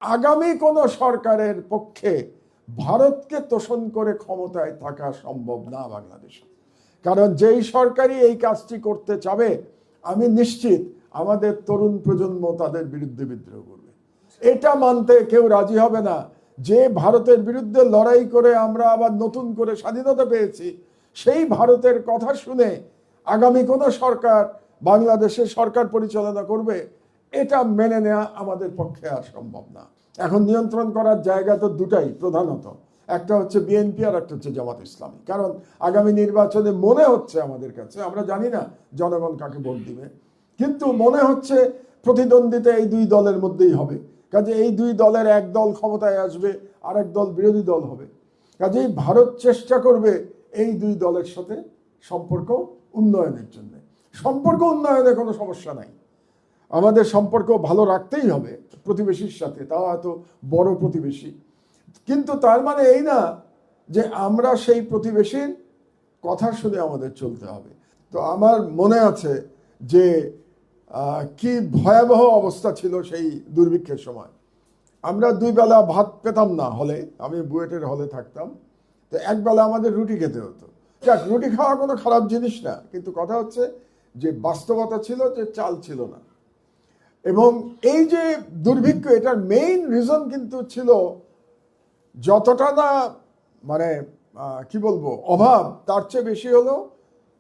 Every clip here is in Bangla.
আগামী কোন সরকারের পক্ষে ভারতকে তোষণ করে ক্ষমতায় থাকা সম্ভব না বাংলাদেশে। কারণ যেই সরকারই এই কাজটি করতে চাবে, আমি নিশ্চিত আমাদের তরুণ প্রজন্ম তাদের বিরুদ্ধে বিদ্রোহ করবে। এটা মানতে কেউ রাজি হবে না যে ভারতের বিরুদ্ধে লড়াই করে আমরা আবার নতুন করে স্বাধীনতা পেয়েছি, সেই ভারতের কথা শুনে আগামী কোন সরকার বাংলাদেশের সরকার পরিচালনা করবে, এটা মেনে নেওয়া আমাদের পক্ষে আর সম্ভব না। এখন নিয়ন্ত্রণ করার জায়গা তো দুটাই প্রধানত, একটা হচ্ছে বিএনপি আর একটা হচ্ছে জামাত ইসলামী। কারণ আগামী নির্বাচনে মনে হচ্ছে আমাদের কাছে, আমরা জানি না জনগণ কাকে ভোট দিবে, কিন্তু মনে হচ্ছে প্রতিদ্বন্দ্বিতা এই দুই দলের মধ্যেই হবে। কাজে এই দুই দলের এক দল ক্ষমতায় আসবে, আর এক দল বিরোধী দল হবে। কাজেই ভারত চেষ্টা করবে এই দুই দলের সাথে সম্পর্ক উন্নয়নের জন্য। সম্পর্ক উন্নয়নে কোনো সমস্যা নাই, আমাদের সম্পর্ক ভালো রাখতেই হবে প্রতিবেশীর সাথে, তাও হয়তো বড় প্রতিবেশী। কিন্তু তার মানে এই না যে আমরা সেই প্রতিবেশীর কথা শুনে আমাদের চলতে হবে। তো আমার মনে আছে যে কি ভয়াবহ অবস্থা ছিল সেই দুর্ভিক্ষের সময়। আমরা দুই বেলা ভাত পেতাম না হলে, আমি বুয়েটের হলে থাকতাম, তো একবেলা আমাদের রুটি খেতে হতো। যাক, রুটি খাওয়া কোনো খারাপ জিনিস না, কিন্তু কথা হচ্ছে যে বাস্তবতা ছিল যে চাল ছিল না। এবং এই যে দুর্ভিক্ষ, এটার মেইন রিজন কিন্তু ছিল যতটা না মানে কি বলবো অভাব, তার চেয়ে বেশি হলো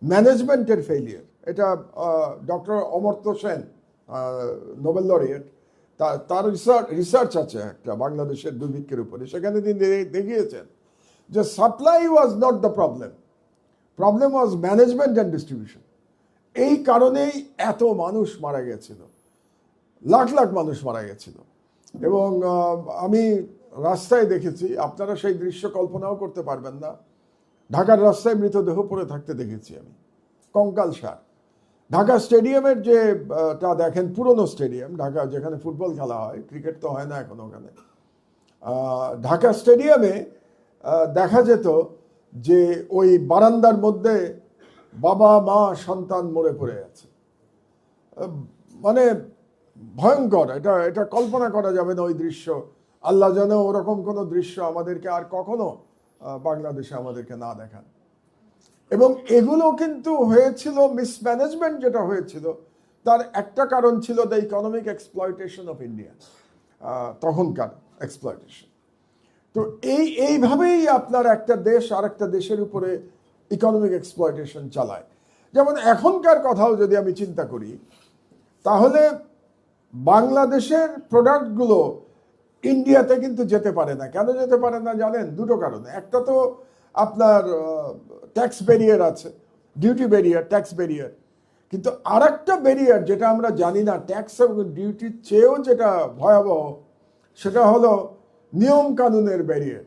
ম্যানেজমেন্টের ফেইলিয়ার। এটা doctor Amartya Sen, Nobel laureate, তার রিসার্চ আছে একটা বাংলাদেশের দুর্ভিক্ষের উপরে। সেখানে তিনি দেখিয়েছেন যে supply was not the problem, problem was management and distribution. এই কারণেই এত মানুষ মারা গেছিল, লাখ লাখ মানুষ মারা গেছিল। এবং আমি রাস্তায় দেখেছি, আপনারা সেই দৃশ্য কল্পনাও করতে পারবেন না, ঢাকার রাস্তায় মৃতদেহ পড়ে থাকতে দেখেছি আমি, কঙ্কালসার। ঢাকা স্টেডিয়ামের যে টা দেখেন, পুরনো স্টেডিয়াম ঢাকা, যেখানে ফুটবল খেলা হয়, ক্রিকেট তো হয় না এখন ওখানে। ঢাকা স্টেডিয়ামে দেখা যেত যে ওই বারান্দার মধ্যে বাবা মা সন্তান মরে পড়ে আছে। মানে ভয়ঙ্কর, এটা কল্পনা করা যাবে না ওই দৃশ্য। আল্লাহ যেন ওরকম কোনো দৃশ্য আমাদেরকে আর কখনো বাংলাদেশে আমাদেরকে না দেখান। এবং এগুলো কিন্তু হয়েছিল মিসম্যানেজমেন্ট, যেটা হয়েছিল তার একটা কারণ ছিল the economic exploitation of India, তখনকার এক্সপ্লয়টেশন। তো এইভাবেই আপনার একটা দেশ আর একটা দেশের উপরে ইকোনমিক এক্সপ্লয়টেশন চালায়। যেমন এখনকার কথাও যদি আমি চিন্তা করি, তাহলে বাংলাদেশের প্রোডাক্টগুলো ইন্ডিয়াতে কিন্তু যেতে পারে না। কেন যেতে পারে না জানেন? দুটো কারণে। একটা তো আপনার ট্যাক্স ব্যারিয়ার আছে, ডিউটি ব্যারিয়ার, ট্যাক্স ব্যারিয়ার। কিন্তু আর একটা ব্যারিয়ার যেটা আমরা জানি না, ট্যাক্স এবং ডিউটির চেয়েও যেটা ভয়াবহ, সেটা হলো নিয়ম কানুনের ব্যারিয়ার।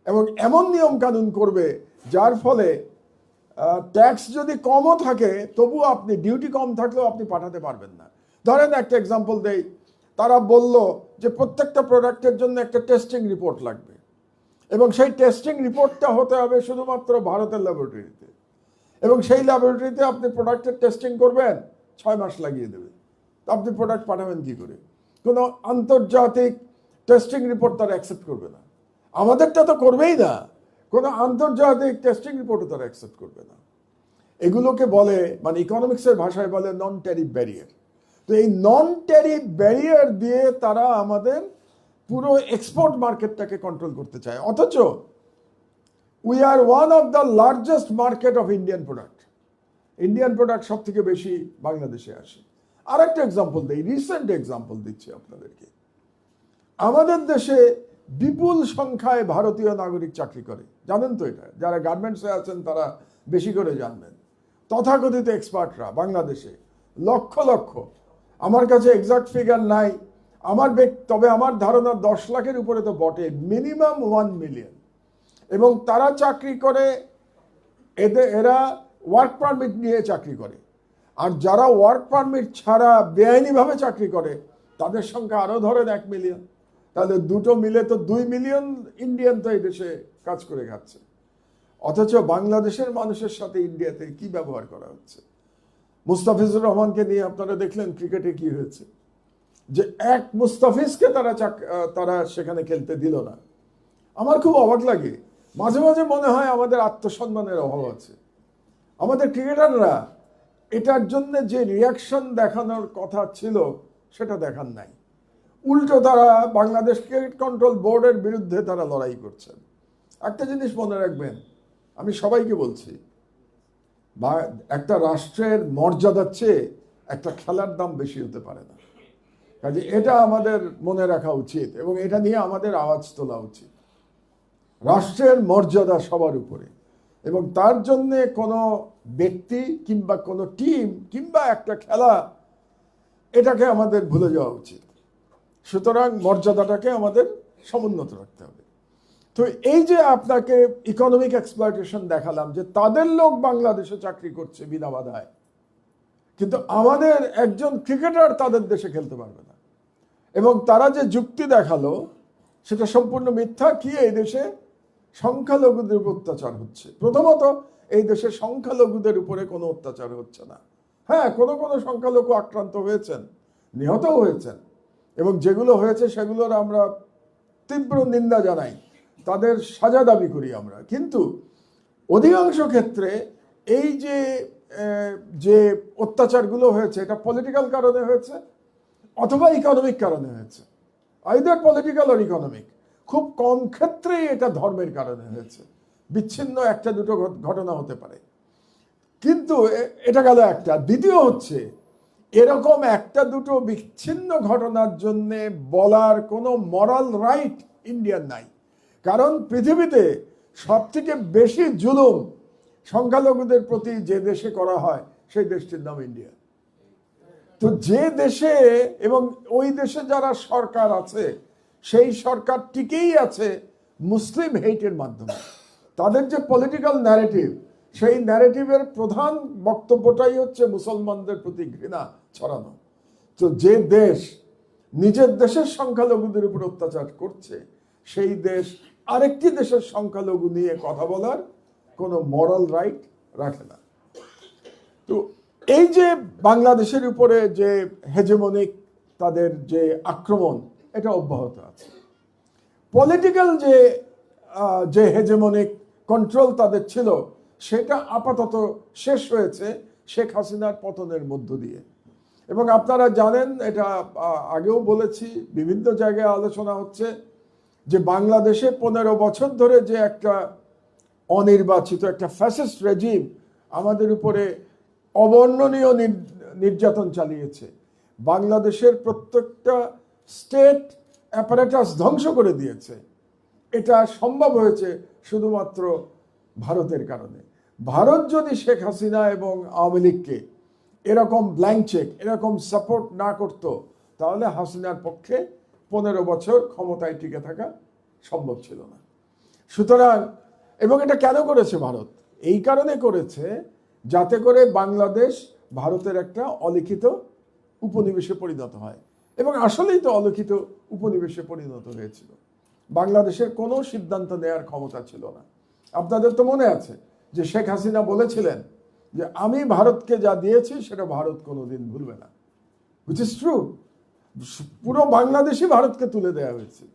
এবং এমন নিয়ম কানুন করবে যার ফলে ট্যাক্স যদি কমও থাকে তবু আপনি, ডিউটি কম থাকলেও আপনি পাঠাতে পারবেন না। ধরেন একটা এক্সাম্পল দেই, তারা বলল যে প্রত্যেকটা প্রোডাক্টের জন্য একটা টেস্টিং রিপোর্ট লাগবে, এবং সেই টেস্টিং রিপোর্টটা হতে হবে শুধুমাত্র ভারতের ল্যাবরেটরিতে, এবং সেই ল্যাবরেটরিতে আপনি প্রোডাক্টের টেস্টিং করবেন, 6 মাস লাগিয়ে দেবে। তো আপনি প্রোডাক্ট পাঠাবেন কি করে? কোনো আন্তর্জাতিক টেস্টিং রিপোর্ট তারা অ্যাকসেপ্ট করবে না। আমাদেরটা তো করবেই না, কোনো আন্তর্জাতিক টেস্টিং রিপোর্টও তারা অ্যাকসেপ্ট করবে না। এগুলোকে বলে, মানে ইকোনমিক্সের ভাষায় বলে নন ট্যারিফ ব্যারিয়ার। তো এই নন ট্যারিফ ব্যারিয়ার দিয়ে তারা আমাদের পুরো এক্সপোর্ট মার্কেটটাকে কন্ট্রোল করতে চায়। অথচ we are one of the largest market of Indian product. Indian product সব থেকে বেশি বাংলাদেশে আসে। আর একটা এক্সাম্পল দিই, রিসেন্ট এক্সাম্পল দিচ্ছি আপনাদেরকে। আমাদের দেশে বিপুল সংখ্যায় ভারতীয় নাগরিক চাকরি করে, জানেন তো? এটা যারা গার্মেন্টসে আছেন তারা বেশি করে জানবেন। তথাকথিত এক্সপার্টরা বাংলাদেশে লক্ষ লক্ষ, আমার কাছে এক্সাক্ট ফিগার নাই, তবে আমার ধারণা 10 লাখের উপরে তো বটে, মিনিমাম 1 মিলিয়ন। এবং তারা চাকরি করে, এরা ওয়ার্ক পারমিট নিয়ে চাকরি করে। আর যারা ওয়ার্ক পারমিট ছাড়া বেআইনিভাবে চাকরি করে তাদের সংখ্যা আরও ধরেন 1 মিলিয়ন। তাহলে দুটো মিলে তো 2 মিলিয়ন ইন্ডিয়ান তো এই দেশে কাজ করে খাচ্ছে। অথচ বাংলাদেশের মানুষের সাথে ইন্ডিয়াতে কি ব্যবহার করা হচ্ছে। মুস্তাফিজুর রহমানকে নিয়ে আপনারা দেখলেন ক্রিকেটে কি হয়েছে। যে এক মুস্তাফিজকে তারা সেখানে খেলতে দিল না। আমার খুব অবাক লাগে, মাঝে মাঝে মনে হয় আমাদের আত্মসম্মানের অভাব আছে। আমাদের ক্রিকেটাররা এটার জন্য যে রিয়াকশন দেখানোর কথা ছিল সেটা দেখান নাই। উল্টো তারা বাংলাদেশ ক্রিকেট কন্ট্রোল বোর্ডের বিরুদ্ধে তারা লড়াই করছেন। একটা জিনিস মনে রাখবেন, আমি সবাইকে বলছি, বা একটা রাষ্ট্রের মর্যাদার চেয়ে একটা খেলার দাম বেশি হতে পারে না। কাজে এটা আমাদের মনে রাখা উচিত এবং এটা নিয়ে আমাদের আওয়াজ তোলা উচিত। রাষ্ট্রের মর্যাদা সবার উপরে, এবং তার জন্যে কোনো ব্যক্তি কিংবা কোনো টিম কিংবা একটা খেলা এটাকে আমাদের ভুলে যাওয়া উচিত। সুতরাং মর্যাদাটাকে আমাদের সমুন্নত রাখতে হবে। তো এই যে আপনাকে ইকোনমিক এক্সপ্লয়টেশন দেখালাম, যে তাদের লোক বাংলাদেশে চাকরি করছে বিনা বাধায়, কিন্তু আমাদের একজন ক্রিকেটার তাদের দেশে খেলতে পারবে না। এবং তারা যে যুক্তি দেখালো সেটা সম্পূর্ণ মিথ্যা। কি এই দেশে সংখ্যালঘুদের উপর অত্যাচার হচ্ছে? প্রথমত এই দেশে সংখ্যালঘুদের উপরে কোনো অত্যাচার হচ্ছে না। হ্যাঁ, কোনো কোনো সংখ্যালঘু আক্রান্ত হয়েছেন, নিহতও হয়েছেন, এবং যেগুলো হয়েছে সেগুলোর আমরা তীব্র নিন্দা জানাই, তাদের সাজা দাবি করি আমরা। কিন্তু অধিকাংশ ক্ষেত্রে এই যে অত্যাচারগুলো হয়েছে এটা পলিটিক্যাল কারণে হয়েছে অথবা ইকোনমিক কারণে হয়েছে, আইদার পলিটিক্যাল আর ইকোনমিক। খুব কম ক্ষেত্রেই এটা ধর্মের কারণে হয়েছে, বিচ্ছিন্ন একটা দুটো ঘটনা হতে পারে, কিন্তু এটা গেল একটা। দ্বিতীয় হচ্ছে, এরকম একটা দুটো বিচ্ছিন্ন ঘটনার জন্য বলার কোনো মরাল রাইট ইন্ডিয়ার নাই। কারণ পৃথিবীতে সব থেকে বেশি জুলুম সংখ্যালঘুদের প্রতি যে দেশে করা হয় সেই দেশটির নাম ইন্ডিয়া। তো যে দেশে, এবং ওই দেশে যারা সরকার আছে সেই সরকার টিকেই আছে মুসলিম হেইটের মাধ্যমে। তাদের যে পলিটিক্যাল ন্যারেটিভ, সেই ন্যারেটিভের প্রধান বক্তব্যটাই হচ্ছে মুসলমানদের প্রতি ঘৃণা ছড়ানো। তো যে দেশ নিজের দেশের সংখ্যালঘুদের উপর অত্যাচার করছে, সেই দেশ আরেকটি দেশের সংখ্যালঘু নিয়ে কথা বলার কোনো মরাল রাইট রাখে না। তো এই যে বাংলাদেশের উপরে যে হেজেমনিক তাদের যে আক্রমণ, এটা অব্যাহত আছে। পলিটিক্যাল যে হেজেমনিক কন্ট্রোল তাদের ছিল সেটা আপাতত শেষ হয়েছে শেখ হাসিনার পতনের মধ্য দিয়ে। এবং আপনারা জানেন, এটা আগেও বলেছি, বিভিন্ন জায়গায় আলোচনা হচ্ছে যে বাংলাদেশে 15 বছর ধরে যে একটা অনির্বাচিত একটা ফ্যাসিস্ট রেজিম আমাদের উপরে অবর্ণনীয় নির্যাতন চালিয়েছে, বাংলাদেশের প্রত্যেকটা স্টেট অ্যাপারেটাস ধ্বংস করে দিয়েছে। এটা সম্ভব হয়েছে শুধুমাত্র ভারতের কারণে। ভারত যদি শেখ হাসিনা এবং আওয়ামী লীগকে এরকম ব্ল্যাঙ্ক চেক, এরকম সাপোর্ট না করত, তাহলে হাসিনার পক্ষে 15 বছর ক্ষমতায় টিকে থাকা সম্ভব ছিল না। সুতরাং, এবং এটা কেন করেছে ভারত? এই কারণে করেছে যাতে করে বাংলাদেশ ভারতের একটা অলিখিত উপনিবেশে পরিণত হয়। এবং আসলেই তো অলিখিত উপনিবেশে পরিণত হয়েছিল। বাংলাদেশের কোনো সিদ্ধান্ত নেওয়ার ক্ষমতা ছিল না। আপনাদের তো মনে আছে যে শেখ হাসিনা বলেছিলেন যে আমি ভারতকে যা দিয়েছি সেটা ভারত কোনোদিন ভুলবে না, হুইচ ইজ ট্রু। পুরো বাংলাদেশই ভারতকে তুলে দেওয়া হয়েছিল।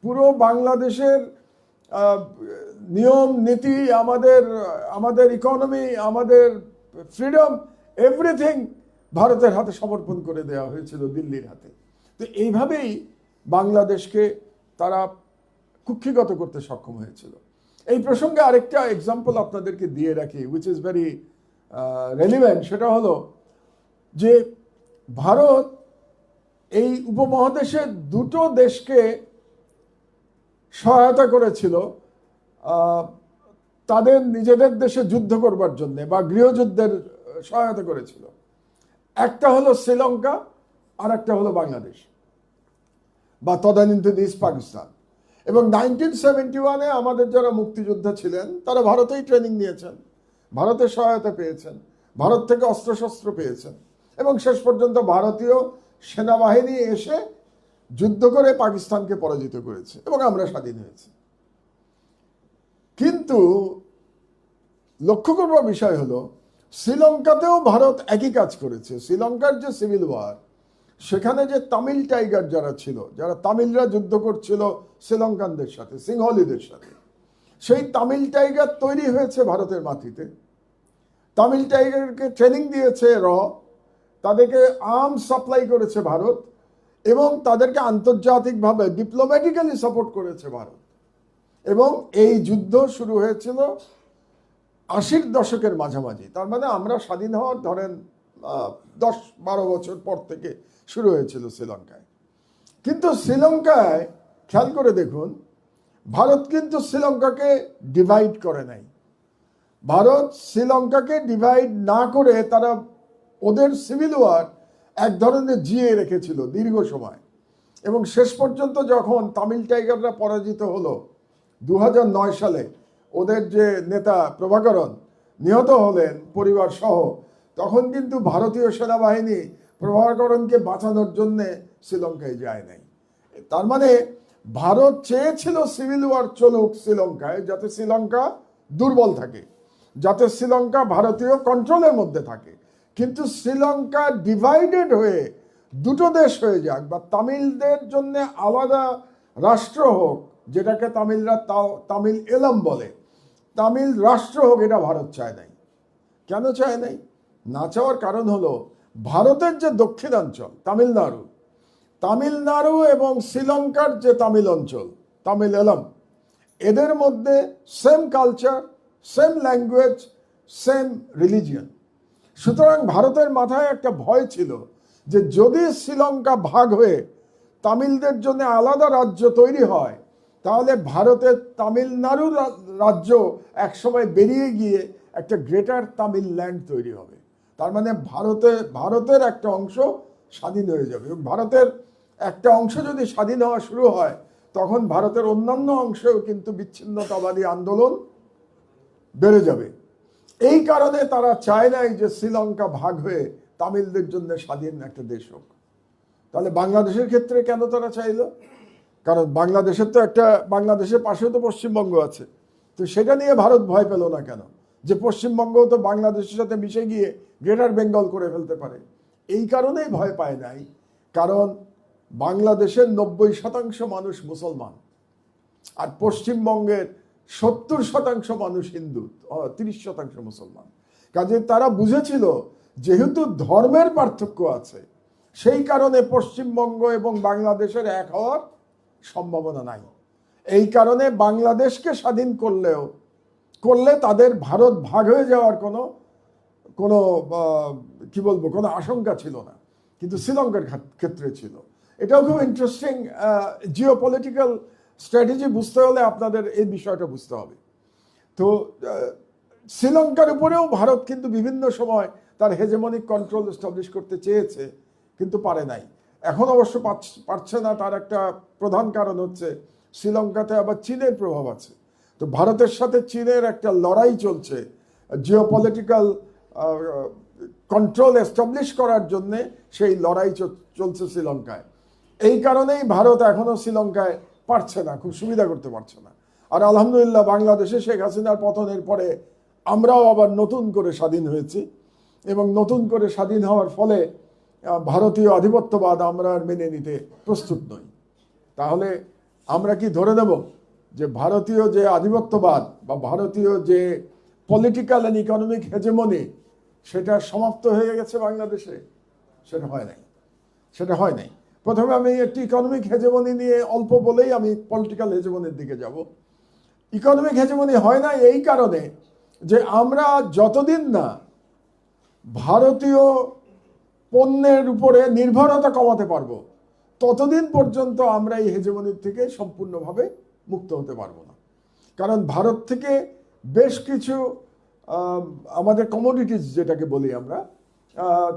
পুরো বাংলাদেশের নিয়ম নীতি, আমাদের ইকোনমি, আমাদের ফ্রিডম, এভরিথিং ভারতের হাতে সমর্পণ করে দেওয়া হয়েছিল, দিল্লির হাতে। তো এইভাবেই বাংলাদেশকে তারা কুক্ষিগত করতে সক্ষম হয়েছিল। এই প্রসঙ্গে আরেকটা এক্সাম্পল আপনাদেরকে দিয়ে রাখি, উইচ ইজ ভেরি রেলিভেন্ট। সেটা হলো যে ভারত এই উপমহাদেশের দুটো দেশকে সহায়তা করেছিল তাদের নিজেদের দেশে যুদ্ধ করবার জন্য, বা গৃহযুদ্ধের সহায়তা করেছিল। একটা হলো শ্রীলঙ্কা, আর একটা হলো বাংলাদেশ, বা তদানীন্তন ইস্ট পাকিস্তান। এবং 1971-এ আমাদের যারা মুক্তিযোদ্ধা ছিলেন তারা ভারতেই ট্রেনিং নিয়েছেন, ভারতের সহায়তা পেয়েছেন, ভারত থেকে অস্ত্রশস্ত্র পেয়েছেন, এবং শেষ পর্যন্ত ভারতীয় সেনাবাহিনী এসে যুদ্ধ করে পাকিস্তানকে পরাজিত করেছে এবং আমরা স্বাধীন হয়েছি। কিন্তু লক্ষ্য করবার বিষয় হলো, শ্রীলঙ্কাতেও ভারত একই কাজ করেছে। শ্রীলঙ্কার যে সিভিল ওয়ার, সেখানে যে তামিল টাইগার যারা ছিল, যারা তামিলরা যুদ্ধ করছিল শ্রীলঙ্কানদের সাথে, সিংহলীদের সাথে, সেই তামিল টাইগার তৈরি হয়েছে ভারতের মাটিতে। তামিল টাইগারকে ট্রেনিং দিয়েছে তাদেরকে আর্মস সাপ্লাই করেছে ভারত, এবং তাদেরকে আন্তর্জাতিকভাবে ডিপ্লোম্যাটিক্যালি সাপোর্ট করেছে ভারত। এবং এই যুদ্ধ শুরু হয়েছিল 80-র দশকের মাঝামাঝি। তার মানে আমরা স্বাধীন হওয়ার ধরেন 10-12 বছর পর থেকে শুরু হয়েছিল শ্রীলঙ্কায়। কিন্তু শ্রীলঙ্কায় খেয়াল করে দেখুন, ভারত কিন্তু শ্রীলঙ্কাকে ডিভাইড করে নাই। ভারত শ্রীলঙ্কাকে ডিভাইড না করে তারা ওদের সিভিল ওয়ার এক ধরনের জিয়ে রেখেছিল দীর্ঘ সময়। এবং শেষ পর্যন্ত যখন তামিল টাইগাররা পরাজিত হলো 2009 সালে, ওদের যে নেতা প্রভাকরণ নিহত হলেন পরিবার সহ, তখন কিন্তু ভারতীয় সেনাবাহিনী প্রভাকরণকে বাঁচানোর জন্য শ্রীলঙ্কায় যায় নাই। তার মানে ভারত চেয়েছিল সিভিল ওয়ার চলুক শ্রীলঙ্কায়, যাতে শ্রীলঙ্কা দুর্বল থাকে, যাতে শ্রীলঙ্কা ভারতীয় কন্ট্রোলের মধ্যে থাকে। কিন্তু শ্রীলঙ্কা ডিভাইডেড হয়ে দুটো দেশ হয়ে যাক, বা তামিলদের জন্য আলাদা রাষ্ট্র হোক, যেটাকে তামিলরা তামিল এলাম বলে, তামিল রাষ্ট্র হোক, এটা ভারত চায় নাই। কেন চায় নাই? না চাওয়ার কারণ হলো, ভারতের যে দক্ষিণাঞ্চল তামিলনাড়ু এবং শ্রীলঙ্কার যে তামিল অঞ্চল তামিল এলাম, এদের মধ্যে same culture, same language, same religion. সুতরাং ভারতের মাথায় একটা ভয় ছিল যে যদি শ্রীলঙ্কা ভাগ হয়ে তামিলদের জন্য আলাদা রাজ্য তৈরি হয়, তাহলে ভারতের তামিলনাড়ু রাজ্য একসময় বেরিয়ে গিয়ে একটা গ্রেটার তামিল ল্যান্ড তৈরি হবে। তার মানে ভারতের একটা অংশ স্বাধীন হয়ে যাবে। এবং ভারতের একটা অংশ যদি স্বাধীন হওয়া শুরু হয়, তখন ভারতের অন্যান্য অংশেও কিন্তু বিচ্ছিন্নতাবাদী আন্দোলন বেড়ে যাবে। এই কারণে তারা চায় নাই যে শ্রীলঙ্কা ভাগ হয়ে তামিলদের জন্য স্বাধীন একটা দেশ হোক। তাহলে বাংলাদেশের ক্ষেত্রে কেন তারা চাইল? কারণ বাংলাদেশের পাশেও তো পশ্চিমবঙ্গ আছে। তো সেটা নিয়ে ভারত ভয় পেল না কেন, যে পশ্চিমবঙ্গ তো বাংলাদেশের সাথে মিশে গিয়ে গ্রেটার বেঙ্গল করে ফেলতে পারে। এই কারণেই ভয় পায় নাই, কারণ বাংলাদেশের 90% মানুষ মুসলমান, আর পশ্চিমবঙ্গের 70% মানুষ হিন্দু, 30% মুসলমান। কাজে তারা বুঝেছিল যেহেতু ধর্মের পার্থক্য আছে, সেই কারণে পশ্চিমবঙ্গ এবং বাংলাদেশের এক হওয়ার সম্ভাবনা নাই। এই কারণে বাংলাদেশকে স্বাধীন করলে তাদের ভারত ভাগ হয়ে যাওয়ার কোনো কোনো আশঙ্কা ছিল না, কিন্তু শ্রীলঙ্কার ক্ষেত্রে ছিল। এটাও খুব ইন্টারেস্টিং জিওপলিটিক্যাল স্ট্র্যাটেজি। বুঝতে হলে আপনাদের এই বিষয়টা বুঝতে হবে। তো শ্রীলঙ্কার উপরেও ভারত কিন্তু বিভিন্ন সময় তার হেজেমনিক কন্ট্রোল এস্টাবলিশ করতে চেয়েছে, কিন্তু পারে নাই। এখন অবশ্য পারছে না। তার একটা প্রধান কারণ হচ্ছে শ্রীলঙ্কাতে আবার চীনের প্রভাব আছে। তো ভারতের সাথে চীনের একটা লড়াই চলছে জিওপলিটিক্যাল কন্ট্রোল এস্টাবলিশ করার জন্যে। সেই লড়াই চলছে শ্রীলঙ্কায়। এই কারণেই ভারত এখনো শ্রীলঙ্কায় পারছে না, খুব সুবিধা করতে পারছে না। আর আলহামদুলিল্লাহ বাংলাদেশে শেখ হাসিনার পতনের পরে আমরাও আবার নতুন করে স্বাধীন হয়েছি, এবং নতুন করে স্বাধীন হওয়ার ফলে ভারতীয় আধিপত্যবাদ আমরা আর মেনে নিতে প্রস্তুত নই। তাহলে আমরা কি ধরে নেব যে ভারতীয় যে আধিপত্যবাদ বা ভারতীয় যে পলিটিক্যাল অ্যান্ড ইকোনমিক হেজেমনি, সেটা সমাপ্ত হয়ে গেছে বাংলাদেশে? সেটা হয় নাই। প্রথমে আমি একটি ইকোনমিক হেজেমনি নিয়ে অল্প বলেই আমি পলিটিক্যাল হেজেমনির দিকে যাব। ইকোনমিক হেজেমনি হয় না এই কারণে যে আমরা যতদিন না ভারতীয় পণ্যের উপরে নির্ভরতা কমাতে পারবো, ততদিন পর্যন্ত আমরা এই হেজেমনির থেকে সম্পূর্ণভাবে মুক্ত হতে পারবো না। কারণ ভারত থেকে বেশ কিছু আমাদের কমোডিটিস, যেটাকে বলি আমরা,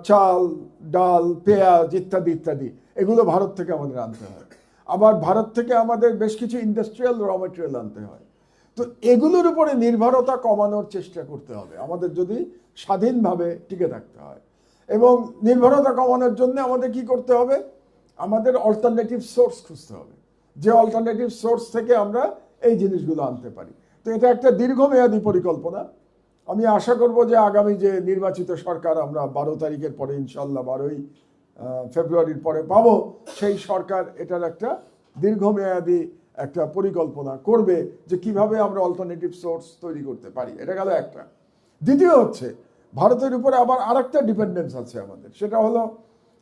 চাল, ডাল, পেঁয়াজ ইত্যাদি ইত্যাদি, এগুলো ভারত থেকে আমাদের আনতে হয়। আবার ভারত থেকে আমাদের বেশ কিছু ইন্ডাস্ট্রিয়াল র মেটেরিয়াল আনতে হয়। তো এগুলোর উপরে নির্ভরতা কমানোর চেষ্টা করতে হবে আমাদের, যদি স্বাধীনভাবে টিকে থাকতে হয়। এবং নির্ভরতা কমানোর জন্য আমাদের কি করতে হবে? আমাদের অল্টারনেটিভ সোর্স খুঁজতে হবে, যে অল্টারনেটিভ সোর্স থেকে আমরা এই জিনিসগুলো আনতে পারি। তো এটা একটা দীর্ঘমেয়াদী পরিকল্পনা। আমি আশা করব যে আগামী যে নির্বাচিত সরকার, আমরা 12 তারিখের পরে ইনশাল্লাহ 12ই ফেব্রুয়ারির পরে পাবো, সেই সরকার এটার একটা দীর্ঘমেয়াদী একটা পরিকল্পনা করবে যে কিভাবে আমরা অল্টারনেটিভ সোর্স তৈরি করতে পারি। এটা গেল একটা। দ্বিতীয় হচ্ছে, ভারতের উপরে আবার আরেকটা ডিপেন্ডেন্স আছে আমাদের, সেটা হলো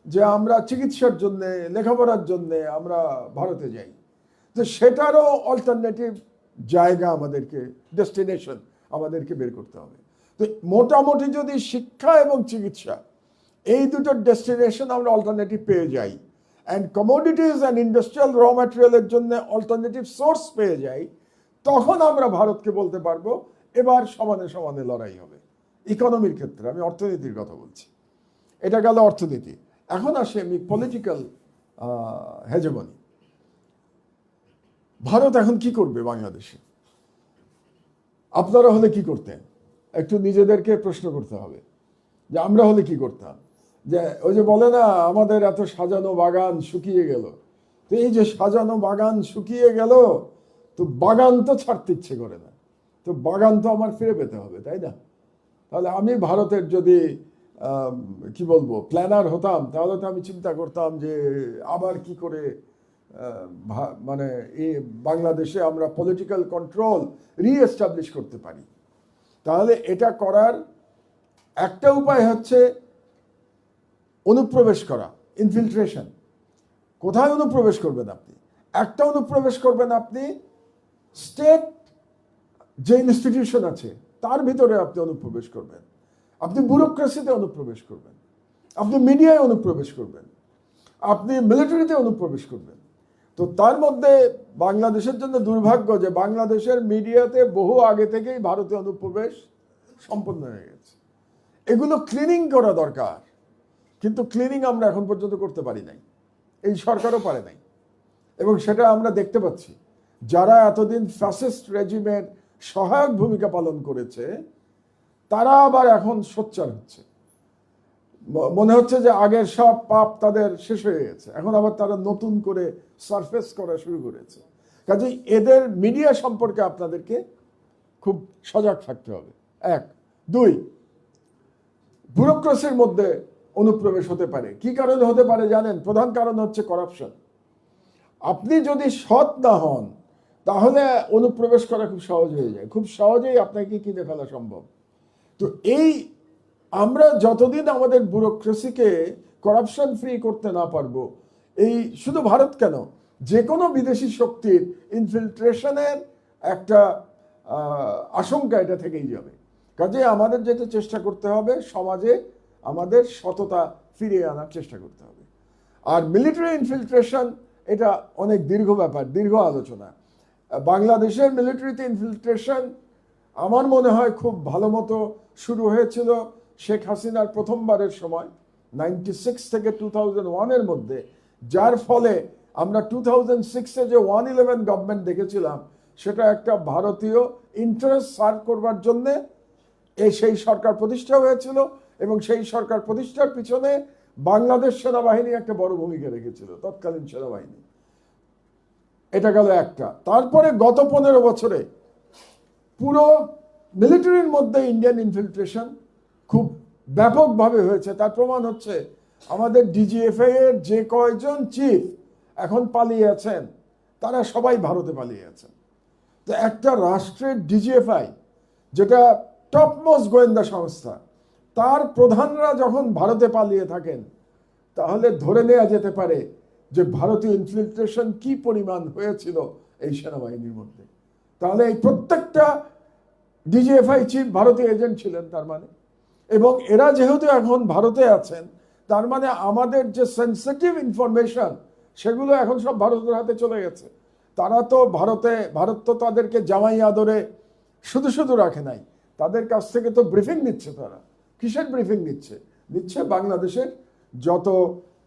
যে আমরা চিকিৎসার জন্য, লেখাপড়ার জন্য আমরা ভারতে যাই। তো সেটারও অল্টারনেটিভ জায়গা আমাদেরকে, ডেস্টিনেশন আমাদেরকে বের করতে হবে। তো মোটামুটি যদি শিক্ষা এবং চিকিৎসা এই দুটো ডেস্টিনেশন আমরা অল্টারনেটিভ পেয়ে যাই, অ্যান্ড কমোডিটিস অ্যান্ড ইন্ডাস্ট্রিয়াল র ম্যাটেরিয়ালের জন্য অল্টারনেটিভ সোর্স পেয়ে যাই, তখন আমরা ভারতকে বলতে পারবো এবার সমানে সমানে লড়াই হবে। ইকোনমির ক্ষেত্রে, আমি অর্থনীতির কথা বলছি। এটা গেল অর্থনীতি। এখন আসি আমি পলিটিক্যাল হেজেমনি। ভারত এখন কি করবে বাংলাদেশে? আপনারা হলে কি করতেন? একটু নিজেদেরকে প্রশ্ন করতে হবে যে আমরা হলে কি করতাম। যে ওই যে বলে না, আমাদের এত সাজানো বাগান শুকিয়ে গেল। তো এই যে সাজানো বাগান শুকিয়ে গেল, তো বাগান তো ছাড়তে ইচ্ছে করে না, তো বাগান তো আমার ফিরে পেতে হবে, তাই না? তাহলে আমি ভারতের যদি কি বলবো প্ল্যানার হতাম, তাহলে তো আমি চিন্তা করতাম যে আবার কি করে মানে এই বাংলাদেশে আমরা পলিটিক্যাল কন্ট্রোল রিএস্টাবলিশ করতে পারি। তাহলে এটা করার একটা উপায় হচ্ছে অনুপ্রবেশ করা, ইনফিলট্রেশন। কোথায় অনুপ্রবেশ করবেন আপনি? একটা অনুপ্রবেশ করবেন আপনি স্টেট যে ইনস্টিটিউশন আছে তার ভিতরে আপনি অনুপ্রবেশ করবেন, আপনি ব্যুরোক্রেসিতে অনুপ্রবেশ করবেন, আপনি মিডিয়ায় অনুপ্রবেশ করবেন, আপনি মিলিটারিতে অনুপ্রবেশ করবেন। তো তার মধ্যে বাংলাদেশের জন্য দুর্ভাগ্য যে বাংলাদেশের মিডিয়াতে বহু আগে থেকেই ভারতীয় অনুপ্রবেশ সম্পন্ন হয়ে গেছে। এগুলো ক্লিনিং করা দরকার, কিন্তু ক্লিনিং আমরা এখন পর্যন্ত করতে পারি নাই, এই সরকারও পারে নাই। এবং সেটা আমরা দেখতে পাচ্ছি, যারা এতদিন ফ্যাসিস্ট রেজিমের সহায়ক ভূমিকা পালন করেছে তারা আবার এখন সোচ্চার হচ্ছে। মনে হচ্ছে যে আগের সব পাপ তাদের শেষ হয়ে গেছে, এখন আবার তারা নতুন করে সারফেস করা শুরু করেছে। কাজেই এদের মিডিয়া সম্পর্কে আপনাদেরকে খুব সজাগ থাকতে হবে। এক। দুই, ব্যুরোক্রেসির মধ্যে অনুপ্রবেশ হতে পারে। কি কারণে হতে পারে জানেন? প্রধান কারণ হচ্ছে করাপশন। আপনি যদি সৎ না হন তাহলে অনুপ্রবেশ করা খুব সহজ হয়ে যায়, খুব সহজেই আপনাকে কিনে ফেলা সম্ভব। তো এই আমরা যতদিন আমাদের ব্যুরোক্রেসিকে করাপশন ফ্রি করতে না পারবো, এই শুধু ভারত কেন, যে কোনো বিদেশি শক্তির ইনফিলট্রেশনের একটা আশঙ্কা এটা থেকেই যাবে। কাজে আমাদের যেটা চেষ্টা করতে হবে, সমাজে আমাদের সততা ফিরিয়ে আনার চেষ্টা করতে হবে। আর মিলিটারি ইনফিলট্রেশন এটা অনেক দীর্ঘ ব্যাপার, দীর্ঘ আলোচনা। বাংলাদেশের মিলিটারিতে ইনফিলট্রেশন আমার মনে হয় খুব ভালো মতো শুরু হয়েছিল শেখ হাসিনার প্রথমবারের সময় 96 থেকে 2001-এর মধ্যে, যার ফলে আমরা 2006-এ যে 111 গভর্নমেন্ট দেখেছিলাম সেটা একটা ভারতীয় ইন্টারেস্ট সার্ভ করবার জন্যে সেই সরকার প্রতিষ্ঠা হয়েছিল। এবং সেই সরকার প্রতিষ্ঠার পিছনে বাংলাদেশ সেনাবাহিনী একটা বড় ভূমিকা রেখেছিল, তৎকালীন সেনাবাহিনী। এটা গেল একটা। তারপরে গত 15 বছরে পুরো মিলিটারির মধ্যে ইন্ডিয়ান ইনফিলট্রেশন খুব ব্যাপকভাবে হয়েছে। তার প্রমাণ হচ্ছে আমাদের ডিজিএফআই এর যে কয়জন চিফ এখন পালিয়ে আছেন তারা সবাই ভারতে পালিয়ে আছেন। তো একটা রাষ্ট্রের ডিজিএফআই, যেটা টপমোস্ট গোয়েন্দা সংস্থা, তার প্রধানরা যখন ভারতে পালিয়ে থাকেন তাহলে ধরে নেওয়া যেতে পারে যে ভারতীয় ইনফিলট্রেশন কি পরিমাণ হয়েছিল এই সেনাবাহিনীর মধ্যে। তাহলে এই প্রত্যেকটা ডিজিএফআই চিফ ভারতীয় এজেন্ট ছিলেন তার মানে। এবং এরা যেহেতু এখন ভারতে আছেন, তার মানে আমাদের যে সেন্সিটিভ ইনফরমেশন সেগুলো এখন সব ভারতের হাতে চলে গেছে। তারা তো ভারত তো তাদেরকে জামাই আদরে শুধু শুধু রাখে নাই, তাদের কাছ থেকে তো ব্রিফিং নিচ্ছে। তারা কিসের ব্রিফিং নিচ্ছে? নিচ্ছে বাংলাদেশের যত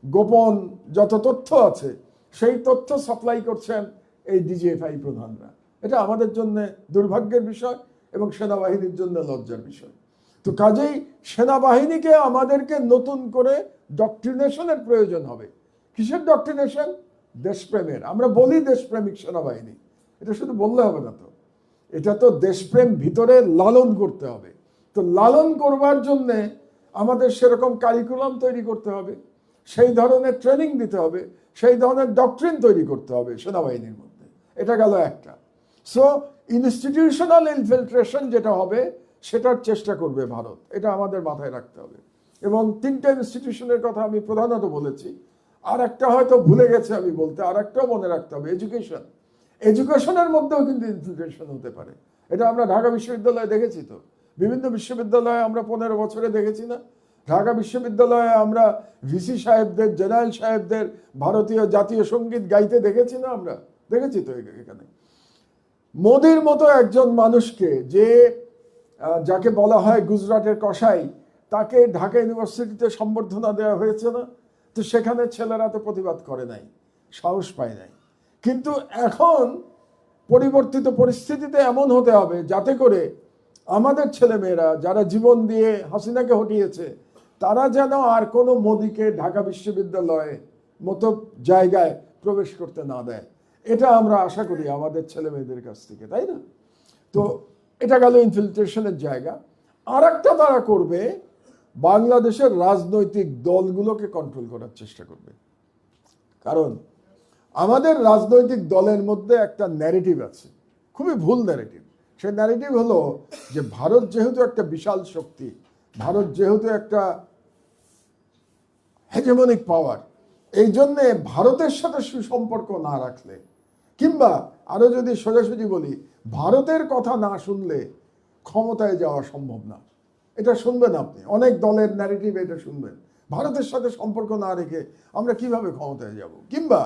গোপন যত তথ্য আছে সেই তথ্য সাপ্লাই করছেন এই ডিজিএফআই প্রধানরা। এটা আমাদের জন্য দুর্ভাগ্যের বিষয় এবং সেনাবাহিনীর জন্য লজ্জার বিষয়। তো কাজেই সেনাবাহিনীকে আমাদেরকে নতুন করে ডক্ট্রিনেশনের প্রয়োজন হবে। কিসের ডক্ট্রিনেশন? দেশপ্রেমের। আমরা বলি দেশপ্রেমিক সেনাবাহিনী, এটা শুধু বললে হবে না, তো এটা তো দেশপ্রেম ভিতরে লালন করতে হবে। তো লালন করবার জন্যে আমাদের সেরকম কারিকুলাম তৈরি করতে হবে, সেই ধরনের ট্রেনিং দিতে হবে, সেই ধরনের ডক্ট্রিন তৈরি করতে হবে সেনাবাহিনীর মধ্যে। এটা গেল একটা। সো ইনস্টিটিউশনাল ইনফিলট্রেশন যেটা হবে সেটার চেষ্টা করবে ভারত, এটা আমাদের মাথায় রাখতে হবে। এবং 3টে ইনস্টিটিউশনের কথা আমি প্রধানত বলেছি, আর একটা হয়তো ভুলে গেছে আমি বলতে, আর একটাও মনে রাখতে হবে, এডুকেশন। এডুকেশনের মধ্যেও কিন্তু ইনফিলট্রেশন হতে পারে। এটা আমরা ঢাকা বিশ্ববিদ্যালয়ে দেখেছি, তো বিভিন্ন বিশ্ববিদ্যালয়ে আমরা 15 বছরে দেখেছি না? ঢাকা বিশ্ববিদ্যালয়ে আমরা ভিসি সাহেবদের, জেনারেল সাহেবদের ভারতীয় জাতীয় সঙ্গীত গাইতে দেখেছি না? আমরা দেখেছি তো এখানে। মোদির মতো একজন মানুষকে, যে যাকে বলা হয় গুজরাটের কসাই, তাকে ঢাকা ইউনিভার্সিটিতে সম্বর্ধনা দেওয়া হয়েছে না? তো সেখানে ছেলেরা তো প্রতিবাদ করে নাই, সাহস পায় নাই। কিন্তু এখন পরিবর্তিত পরিস্থিতিতে এমন হতে হবে যাতে করে আমাদের ছেলেমেয়েরা যারা জীবন দিয়ে হাসিনাকে হটিয়েছে, তারা যেন আর কোনো মোদিকে ঢাকা বিশ্ববিদ্যালয়ে মতো জায়গায় প্রবেশ করতে না দেয়। এটা আমরা আশা করি আমাদের ছেলে মেয়েদের কাছ থেকে, তাই না? তো এটা গেল ইনফিলট্রেশনের জায়গা। আর একটা তারা করবে, বাংলাদেশের রাজনৈতিক দলগুলোকে কন্ট্রোল করার চেষ্টা করবে। কারণ আমাদের রাজনৈতিক দলের মধ্যে একটা ন্যারেটিভ আছে, খুবই ভুল ন্যারেটিভ। সেই ন্যারেটিভ হলো যে ভারত যেহেতু একটা বিশাল শক্তি, ভারত যেহেতু একটা হেজেমনিক পাওয়ার, এই জন্যে ভারতের সাথে সুসম্পর্ক না রাখলে, কিংবা আরো যদি সোজাসুজি বলি, ভারতের কথা না শুনলে ক্ষমতায় যাওয়া সম্ভব না। এটা শুনবেন আপনি, অনেক দলের ন্যারেটিভ এটা শুনবেন, ভারতের সাথে সম্পর্ক না রেখে আমরা কিভাবে ক্ষমতায় যাব, কিংবা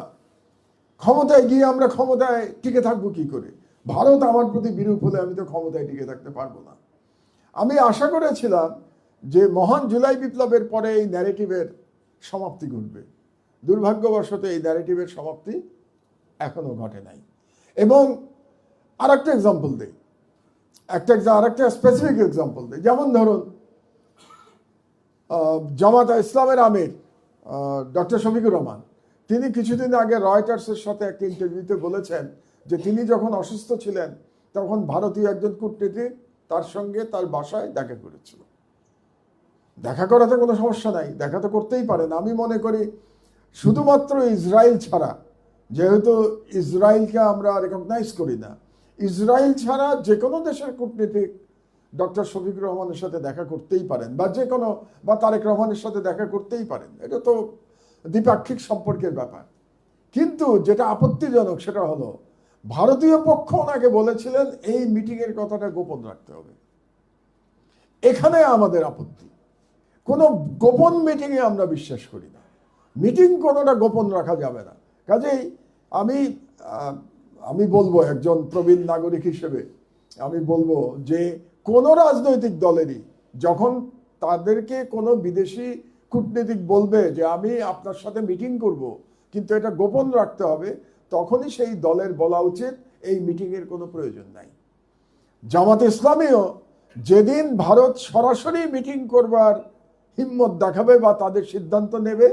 ক্ষমতায় গিয়ে আমরা ক্ষমতায় টিকে থাকবো কি করে, ভারত আমার প্রতি বিরূপ হলে আমি তো ক্ষমতায় টিকে থাকতে পারবো না। আমি আশা করেছিলাম যে মহান জুলাই বিপ্লবের পরে এই ন্যারেটিভের সমাপ্তি ঘটবে। দুর্ভাগ্যবশত এই ন্যারেটিভের সমাপ্তি এখনো ঘটে নাই। এবং আরেকটা এক্সাম্পল দিই, আরেকটা স্পেসিফিক এক্সাম্পল দিই। যেমন ধরুন, জামাত ইসলামের আমির ডক্টর শফিকুর রহমান, তিনি কিছুদিন আগে রয়টার্সের সাথে একটা ইন্টারভিউতে বলেছেন যে তিনি যখন অসুস্থ ছিলেন তখন ভারতীয় একজন কূটনীতিক তার সঙ্গে তার বাসায় দেখা করেছিল। দেখা করাতে কোনো সমস্যা নাই, দেখা তো করতেই পারেন। আমি মনে করি শুধুমাত্র ইসরায়েল ছাড়া, যেহেতু ইসরায়েলকে আমরা রেকগনাইজ করি না, ইসরায়েল ছাড়া যে কোনো দেশের কূটনীতিক ডক্টর শফিকুর রহমানের সাথে দেখা করতেই পারেন, বা যে কোনো, বা তারেক রহমানের সাথে দেখা করতেই পারেন। এটা তো দ্বিপাক্ষিক সম্পর্কের ব্যাপার। কিন্তু যেটা আপত্তিজনক সেটা হলো, ভারতীয় পক্ষ ওনাকে বলেছিলেন এই মিটিংয়ের কথাটা গোপন রাখতে হবে। এখানে আমাদের আপত্তি। কোনো গোপন মিটিংয়ে আমরা বিশ্বাস করি না, মিটিং কোনোটা গোপন রাখা যাবে না। কাজেই আমি বলবো, একজন প্রবীণ নাগরিক হিসেবে আমি বলবো যে কোনো রাজনৈতিক দলেরই যখন তাদেরকে কোনো বিদেশি কূটনীতিক বলবে যে আমি আপনার সাথে মিটিং করব, কিন্তু এটা গোপন রাখতে হবে, তখনই সেই দলের বলা উচিত এই মিটিংয়ের কোনো প্রয়োজন নাই। জামাত ইসলামীও যেদিন ভারত সরাসরি মিটিং করবার হিম্মত দেখাবে বা তাদের সিদ্ধান্ত নেবে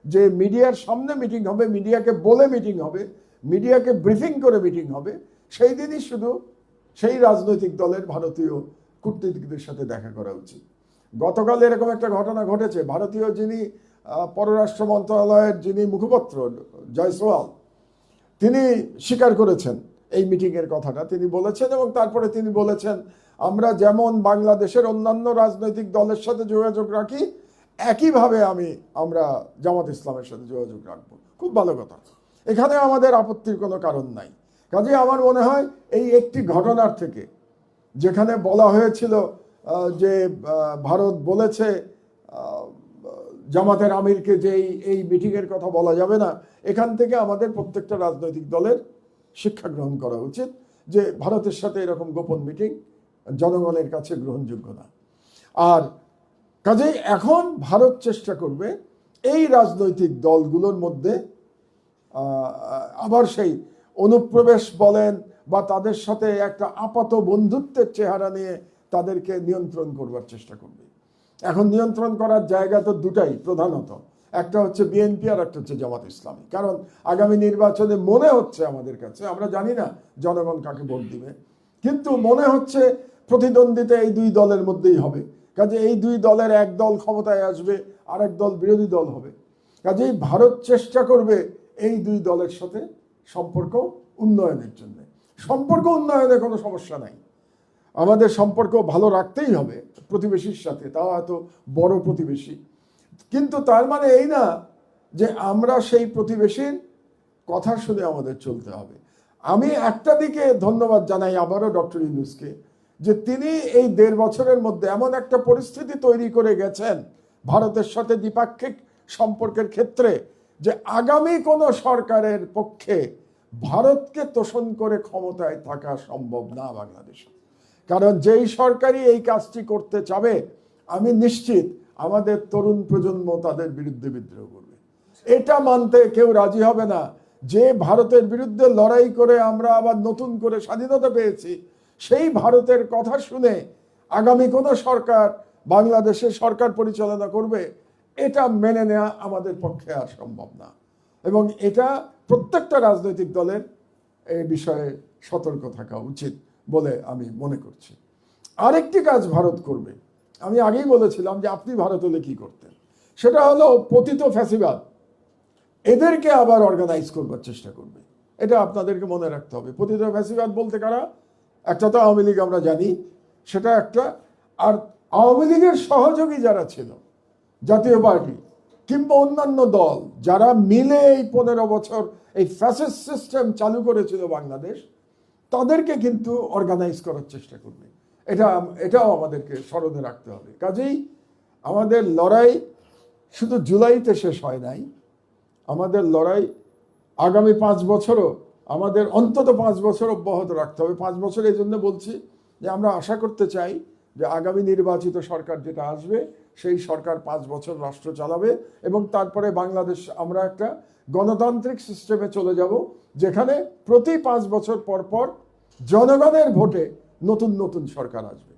যে মিডিয়ার সামনে মিটিং হবে, মিডিয়াকে বলে মিটিং হবে, মিডিয়াকে ব্রিফিং করে মিটিং হবে, সেই দিনই শুধু সেই রাজনৈতিক দলের ভারতীয় কূটনীতিকদের সাথে দেখা করা উচিত। গতকাল এরকম একটা ঘটনা ঘটেছে। ভারতীয় যিনি পররাষ্ট্র মন্ত্রণালয়ের যিনি মুখপাত্র জয়সওয়াল, তিনি স্বীকার করেছেন এই মিটিংয়ের কথাটা, তিনি বলেছেন। এবং তারপরে তিনি বলেছেন আমরা যেমন বাংলাদেশের অন্যান্য রাজনৈতিক দলের সাথে যোগাযোগ রাখি, একইভাবে আমরা জামাত ইসলামের সাথে যোগাযোগ রাখবো। খুব ভালো কথা, এখানে আমাদের আপত্তির কোনো কারণ নাই। কাজে আমার মনে হয় এই একটি ঘটনার থেকে, যেখানে বলা হয়েছিল যে ভারত বলেছে জামাতের আমিরকে যে এই মিটিংয়ের কথা বলা যাবে না, এখান থেকে আমাদের প্রত্যেকটা রাজনৈতিক দলের শিক্ষা গ্রহণ করা উচিত যে ভারতের সাথে এরকম গোপন মিটিং জনগণের কাছে গ্রহণযোগ্য না। আর কাজেই এখন ভারত চেষ্টা করবে এই রাজনৈতিক দলগুলোর মধ্যে আবার সেই অনুপ্রবেশ বলেন বা তাদের সাথে একটা আপাত বন্ধুত্বের চেহারা নিয়ে তাদেরকে নিয়ন্ত্রণ করবার চেষ্টা করবে। এখন নিয়ন্ত্রণ করার জায়গা তো দুটাই প্রধানত, একটা হচ্ছে বিএনপি আর একটা হচ্ছে জামাত ইসলামী। কারণ আগামী নির্বাচনে মনে হচ্ছে আমাদের কাছে, আমরা জানি না জনগণ কাকে ভোট দিবে, কিন্তু মনে হচ্ছে প্রতিদ্বন্দ্বিতা এই দুই দলের মধ্যেই হবে। কাজে এই দুই দলের এক দল ক্ষমতায় আসবে, আরেক দল বিরোধী দল হবে। কাজেই ভারত চেষ্টা করবে এই দুই দলের সাথে সম্পর্ক উন্নয়নের জন্য। সম্পর্ক উন্নয়নে কোনো সমস্যা নাই, আমাদের সম্পর্ক ভালো রাখতেই হবে প্রতিবেশীর সাথে, তাও হয়তো বড় প্রতিবেশী। কিন্তু তার মানে এই না যে আমরা সেই প্রতিবেশীর কথা শুনে আমাদের চলতে হবে। আমি একটা দিকে ধন্যবাদ জানাই আবারও ডক্টর ইউনূসকে, যে তিনি এই 1.5 বছরের মধ্যে এমন একটা পরিস্থিতি তৈরি করে গেছেন ভারতের সাথে দ্বিপাক্ষিক সম্পর্কের ক্ষেত্রে, যে আগামী কোনো সরকারের পক্ষে ভারতকে তোষণ করে ক্ষমতায় থাকা সম্ভব না বাংলাদেশে। কারণ যেই সরকারই এই কাজটি করতে চাবে, আমি নিশ্চিত আমাদের তরুণ প্রজন্ম তাদের বিরুদ্ধে বিদ্রোহ করবে। এটা মানতে কেউ রাজি হবে না যে ভারতের বিরুদ্ধে লড়াই করে আমরা আবার নতুন করে স্বাধীনতা পেয়েছি, সেই ভারতের কথা শুনে আগামী কোনো সরকার বাংলাদেশে সরকার পরিচালনা করবে, এটা মেনে নেওয়া আমাদের পক্ষে আর সম্ভব না। এবং এটা প্রত্যেকটা রাজনৈতিক দলের এই বিষয়ে সতর্ক থাকা উচিত বলে আমি মনে করছি। আরেকটি কাজ ভারত করবে, আমি আগেই বলেছিলাম যে আপনি ভারত হলে কি করতেন, সেটা হলো পতিত ফ্যাসিবাদ এদেরকে আবার অর্গানাইজ করবার চেষ্টা করবে। এটা আপনাদেরকে মনে রাখতে হবে। পতিত ফ্যাসিবাদ বলতে কারা? একটা তো আওয়ামী লীগ আমরা জানি, সেটা একটা। আর আওয়ামী লীগের সহযোগী যারা ছিল, জাতীয় পার্টি কিংবা অন্যান্য দল যারা মিলে এই 15 বছর এই ফ্যাসিস্ট সিস্টেম চালু করেছিল বাংলাদেশ, তাদেরকে কিন্তু অর্গানাইজ করার চেষ্টা করবে। এটাও আমাদেরকে স্মরণে রাখতে হবে। কাজেই আমাদের লড়াই শুধু জুলাইতে শেষ হয় নাই, আমাদের লড়াই আগামী 5 বছরও আমাদের অন্তত 5 বছর অব্যাহত রাখতে হবে। 5 বছর এই জন্য বলছি যে আমরা আশা করতে চাই যে আগামী নির্বাচিত সরকার যেটা আসবে, সেই সরকার 5 বছর রাষ্ট্র চালাবে এবং তারপরে বাংলাদেশ আমরা একটা গণতান্ত্রিক সিস্টেমে চলে যাব, যেখানে প্রতি 5 বছর পর পর জনগণের ভোটে নতুন নতুন সরকার আসবে।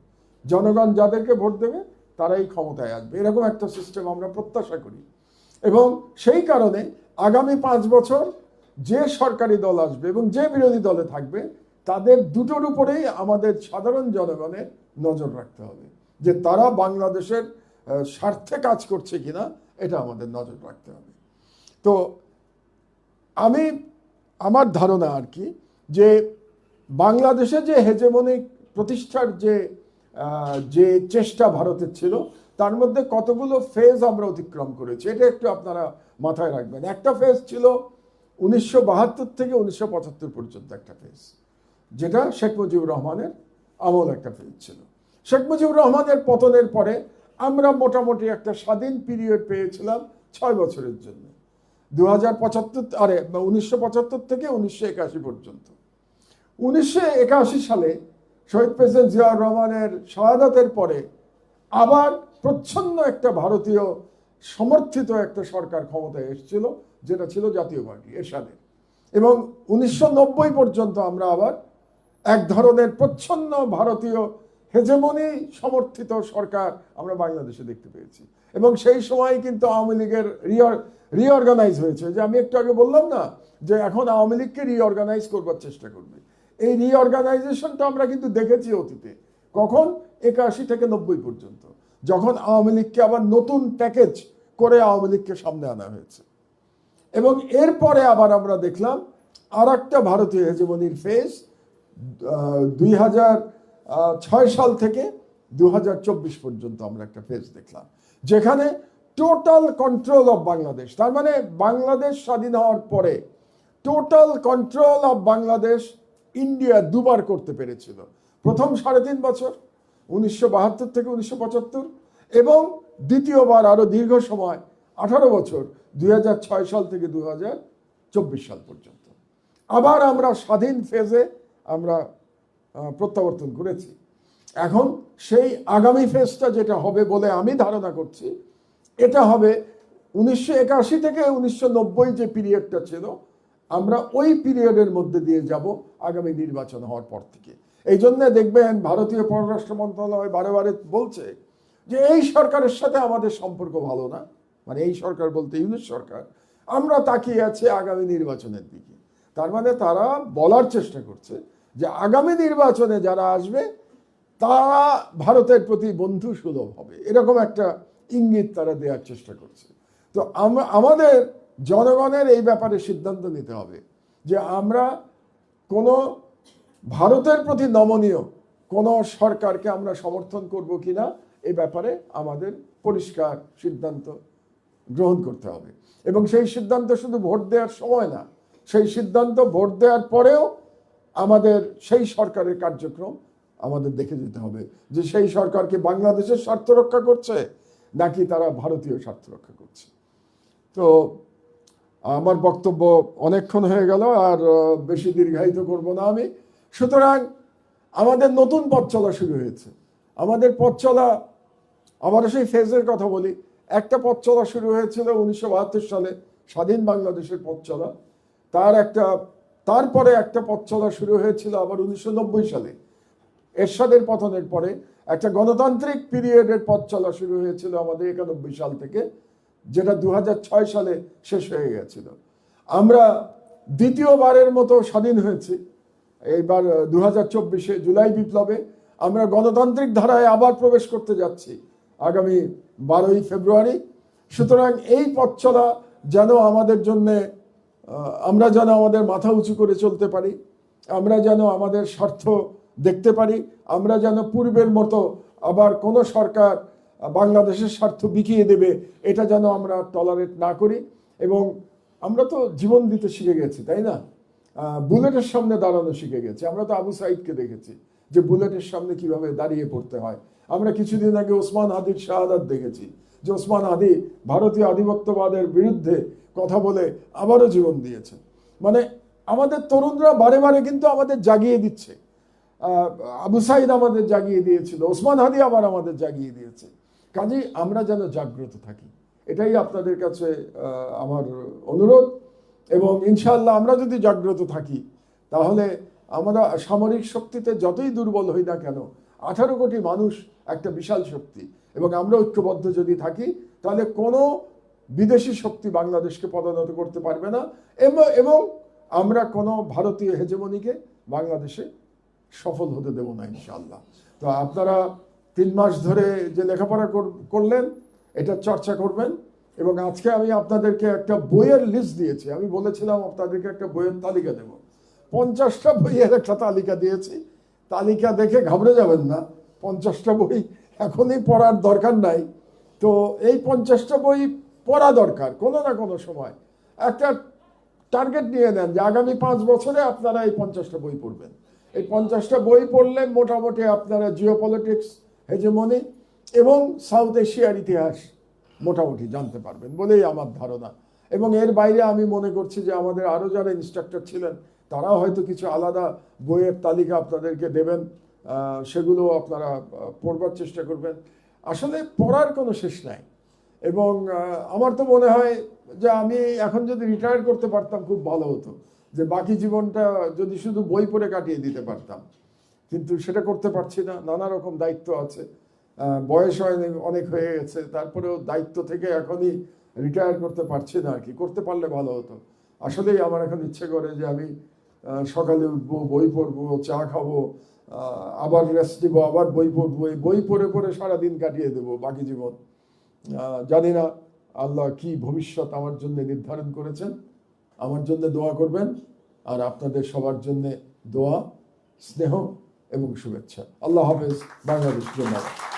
জনগণ যাদেরকে ভোট দেবে তারাই ক্ষমতায় আসবে, এরকম একটা সিস্টেম আমরা প্রত্যাশা করি। এবং সেই কারণে আগামী 5 বছর যে সরকারি দল আসবে এবং যে বিরোধী দলে থাকবে, তাদের দুটোর উপরেই আমাদের সাধারণ জনগণের নজর রাখতে হবে, যে তারা বাংলাদেশের স্বার্থে কাজ করছে কিনা, এটা আমাদের নজর রাখতে হবে। তো আমার ধারণা আর কি, যে বাংলাদেশে যে হেজেমনিক প্রতিষ্ঠার যে চেষ্টা ভারতের ছিল, তার মধ্যে কতগুলো ফেজ আমরা অতিক্রম করেছি, এটা একটু আপনারা মাথায় রাখবেন। একটা ফেজ ছিল 1972 থেকে 1975 পর্যন্ত একটা ফেজ, যেটা শেখ মুজিবুর রহমানের আমল একটা ফেজ ছিল। শেখ মুজিবুর রহমানের পতনের পরে আমরা মোটামুটি একটা স্বাধীন পিরিয়ড পেয়েছিলাম 6 বছরের জন্য, 1975 থেকে 1981 পর্যন্ত। 1981 সালে শহীদ প্রেসিডেন্ট জিয়াউর রহমানের শাহাদাতের পরে আবার প্রচ্ছন্ন একটা ভারতীয় সমর্থিত একটা সরকার ক্ষমতায় এসেছিল, যেটা ছিল জাতীয় পার্টি এরশাদের। এবং 1990 পর্যন্ত আমরা আবার এক ধরনের প্রচ্ছন্ন ভারতীয় হেজেমনি সমর্থিত সরকার আমরা বাংলাদেশে দেখতে পেয়েছি। এবং সেই সময় কিন্তু আওয়ামী লীগের রিঅর্গানাইজ হয়েছে, যে আমি একটু আগে বললাম না যে এখন আওয়ামী লীগকে রিঅর্গানাইজ করবার চেষ্টা করবে। এই রিঅর্গানাইজেশনটা আমরা কিন্তু দেখেছি অতীতে, কখন 81 থেকে 90 পর্যন্ত, যখন আওয়ামী লীগকে আবার নতুন প্যাকেজ করে আওয়ামী লীগকে সামনে আনা হয়েছে। এবং এরপরে আবার আমরা দেখলাম আর একটা ভারতীয় হেজেমনির ফেজ 2006 সাল থেকে 2024 পর্যন্ত আমরা একটা ফেজ দেখলাম, যেখানে টোটাল কন্ট্রোল অফ বাংলাদেশ, তার মানে বাংলাদেশ স্বাধীন হওয়ার পরে total control of Bangladesh India দুবার করতে পেরেছিল। প্রথম 3.5 বছর 1972 থেকে 1975, এবং দ্বিতীয়বার আরো দীর্ঘ সময় 18 বছর 2006 সাল থেকে 2024 সাল পর্যন্ত। আবার আমরা স্বাধীন ফেজে আমরা প্রত্যাবর্তন করেছি। এখন সেই আগামী ফেজটা যেটা হবে বলে আমি ধারণা করছি, এটা হবে 1981 থেকে 1990 যে পিরিয়ডটা ছিল, আমরা ওই পিরিয়ডের মধ্যে দিয়ে যাব আগামী নির্বাচন হওয়ার পর থেকে। এই জন্য দেখবেন ভারতীয় পররাষ্ট্র মন্ত্রণালয় বারে বারে বলছে যে এই সরকারের সাথে আমাদের সম্পর্ক ভালো না, মানে এই সরকার বলতে ইউনূস সরকার, আমরা তাকিয়ে আছি আগামী নির্বাচনের দিকে। তার মানে তারা বলার চেষ্টা করছে যে আগামী নির্বাচনে যারা আসবে তারা ভারতের প্রতি বন্ধু সুলভ হবে, এরকম একটা ইঙ্গিত তারা দেওয়ার চেষ্টা করছে। তো আমাদের জনগণের এই ব্যাপারে সিদ্ধান্ত নিতে হবে যে আমরা কোনো ভারতের প্রতি নমনীয় কোনো সরকারকে আমরা সমর্থন করব কিনা এই ব্যাপারে আমাদের পরিষ্কার সিদ্ধান্ত গ্রহণ করতে হবে। এবং সেই সিদ্ধান্ত শুধু ভোট দেওয়ার সময় না, সেই সিদ্ধান্ত ভোট দেওয়ার পরেও আমাদের সেই সরকারের কার্যক্রম আমাদের দেখে যেতে হবে যে সেই সরকারকে বাংলাদেশের স্বার্থ রক্ষা করছে নাকি তারা ভারতীয় স্বার্থ রক্ষা করছে। তো আমার বক্তব্য অনেকক্ষণ হয়ে গেল, আর বেশি দীর্ঘায়িত করব না আমি। সুতরাং আমাদের নতুন পথ চলা শুরু হয়েছে। আমাদের পথ চলা, আবারও সেই ফেজের কথা বলি, একটা পথ চলা শুরু হয়েছিল 1972 সালে, স্বাধীন বাংলাদেশের পথ চলা। তারপরে একটা পথ চলা শুরু হয়েছিল আবার 1990 সালে, এরশাদের পতনের পরে একটা গণতান্ত্রিক পিরিয়ডের পথ চলা শুরু হয়েছিল আমাদের 91 সাল থেকে, যেটা 2006 সালে শেষ হয়ে গেছিল। আমরা দ্বিতীয়বারের মতো স্বাধীন হয়েছি এইবার 2024-এ জুলাই বিপ্লবে। আমরা গণতান্ত্রিক ধারায় আবার প্রবেশ করতে যাচ্ছি আগামী 12ই ফেব্রুয়ারি। সুতরাং এই পথ চলা যেন আমাদের জন্যে, আমরা যেন আমাদের মাথা উঁচু করে চলতে পারি, আমরা যেন আমাদের স্বার্থ দেখতে পারি, আমরা যেন পূর্বের মতো আবার কোনো সরকার বাংলাদেশের স্বার্থ বিকিয়ে দেবে এটা যেন আমরা টলারেট না করি। এবং আমরা তো জীবন দিতে শিখে গেছি, তাই না? বুলেটের সামনে দাঁড়ানো শিখে গেছি। আমরা তো আবু সাইদকে দেখেছি যে বুলেটের সামনে কিভাবে দাঁড়িয়ে পড়তে হয়। আমরা কিছুদিন আগে ওসমান হাদির শাহাদাত দেখেছি, যে ওসমান হাদি ভারতীয় আধিপত্যবাদের বিরুদ্ধে কথা বলে আবারও জীবন দিয়েছে। মানে আমাদের তরুণরা বারে বারে কিন্তু আমাদের জাগিয়ে দিচ্ছে। আবু সাইদ আমাদের জাগিয়ে দিয়েছিল, ওসমান হাদি আবার আমাদের জাগিয়ে দিয়েছে। কাজেই আমরা যেন জাগ্রত থাকি, এটাই আপনাদের কাছে আমার অনুরোধ। এবং ইনশাআল্লাহ আমরা যদি জাগ্রত থাকি তাহলে আমরা সামরিক শক্তিতে যতই দুর্বল হই না কেন, 18 কোটি মানুষ একটা বিশাল শক্তি, এবং আমরা ঐক্যবদ্ধ যদি থাকি তাহলে কোনো বিদেশি শক্তি বাংলাদেশকে পদানত করতে পারবে না। এবং আমরা কোনো ভারতীয় হেজেমনিকে বাংলাদেশে সফল হতে দেব না ইনশাআল্লাহ। তো আপনারা 3 মাস ধরে যে লেখাপড়া করলেন এটা চর্চা করবেন। এবং আজকে আমি আপনাদেরকে একটা বইয়ের লিস্ট দিয়েছি। আমি বলেছিলাম আপনাদেরকে একটা বইয়ের তালিকা দেব, 50টা বইয়ের একটা তালিকা দিয়েছি। তালিকা দেখে ঘাবড়ে যাবেন না, 50টা বই এখনই পড়ার দরকার নাই। তো এই 50টা বই পড়া দরকার কোনো না কোনো সময়। একটা টার্গেট নিয়ে নেন যে আগামী 5 বছরে আপনারা এই 50টা বই পড়বেন। এই 50টা বই পড়লে মোটামুটি আপনারা জিওপলিটিক্স, হেজেমনি এবং সাউথ এশিয়ার ইতিহাস মোটামুটি জানতে পারবেন বলেই আমার ধারণা। এবং এর বাইরে আমি মনে করছি যে আমাদের আরও যারা ইনস্ট্রাক্টর ছিলেন তারাও হয়তো কিছু আলাদা বইয়ের তালিকা আপনাদেরকে দেবেন, সেগুলো আপনারা পড়বার চেষ্টা করবেন। আসলে পড়ার কোনো শেষ নাই। এবং আমার তো মনে হয় যে আমি এখন যদি রিটায়ার করতে পারতাম খুব ভালো হতো, যে বাকি জীবনটা যদি শুধু বই পড়ে কাটিয়ে দিতে পারতাম। কিন্তু সেটা করতে পারছি না, নানা রকম দায়িত্ব আছে, বয়স অনেক হয়ে গেছে, তারপরেও দায়িত্ব থেকে এখনই রিটায়ার করতে পারছি না আর কি। করতে পারলে ভালো হতো। আসলেই আমার এখন ইচ্ছে করে যে আমি সকালে উঠবো, বই পড়বো, চা খাবো, আবার রেস্ট দিব, আবার বই পড়বো, বই পড়ে পড়ে সারাদিন কাটিয়ে দেবো বাকি জীবন। জানি না আল্লাহ কি ভবিষ্যৎ আমার জন্য নির্ধারণ করেছেন। আমার জন্য দোয়া করবেন, আর আপনাদের সবার জন্য দোয়া, স্নেহ এবং শুভেচ্ছা। আল্লাহ হাফেজ। বাংলাদেশ জিন্দাবাদ।